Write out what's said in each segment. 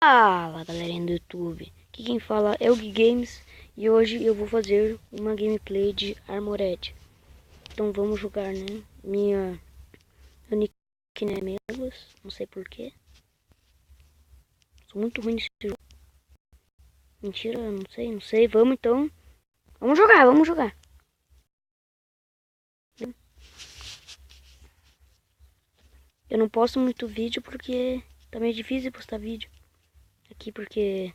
Fala galerinha do YouTube, aqui quem fala é o Gui Games e hoje eu vou fazer uma gameplay de Armored. Então vamos jogar, né? Meu nick é Melos, não sei porquê. Sou muito ruim nesse jogo. Mentira, não sei. Vamos então. Vamos jogar. Eu não posto muito vídeo porque tá meio difícil postar vídeo aqui porque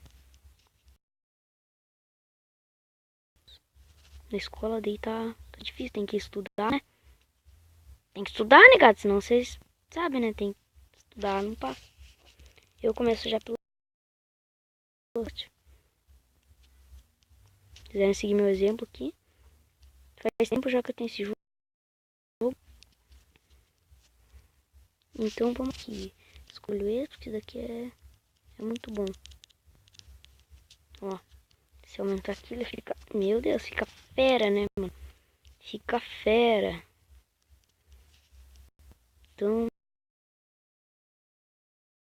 na escola daí tá difícil, tem que estudar, né? Tem que estudar, né, gato? Senão vocês sabem, né? Tem que estudar, não passa. Eu começo já pelo post. Se quiserem seguir meu exemplo aqui. Faz tempo já que eu tenho esse jogo. Então vamos aqui. Escolho esse, porque esse daqui é muito bom. Ó. Se aumentar aqui, ele fica... Meu Deus, fica fera, né, mano? Fica fera. Então...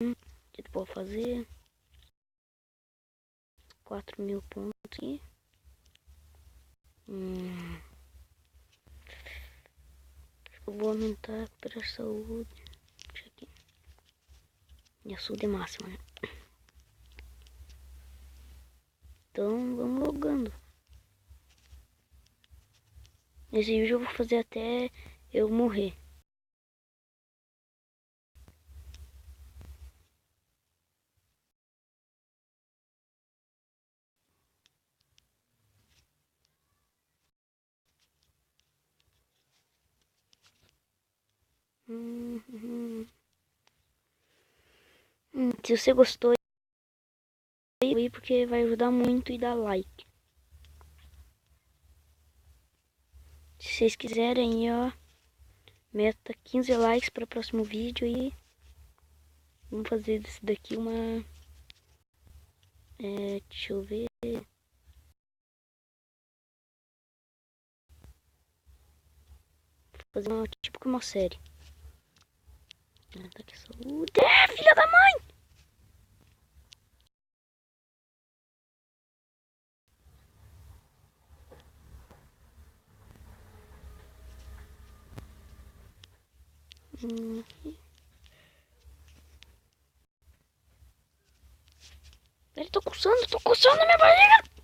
O que eu posso fazer? 4.000 pontos aqui. Eu vou aumentar para a saúde. Deixa aqui. Minha saúde é máxima, né? Então vamos jogando. Nesse vídeo eu vou fazer até eu morrer. Se você gostou aí, porque vai ajudar muito e dar like. Se vocês quiserem, ó, meta 15 likes para o próximo vídeo e vamos fazer desse daqui uma... deixa eu ver... Fazer uma, tipo que uma série. Ataque à saúde. Filha da mãe! Peraí, tô coçando a minha barriga!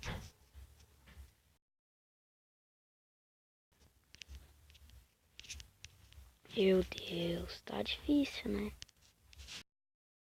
Meu Deus, tá difícil, né?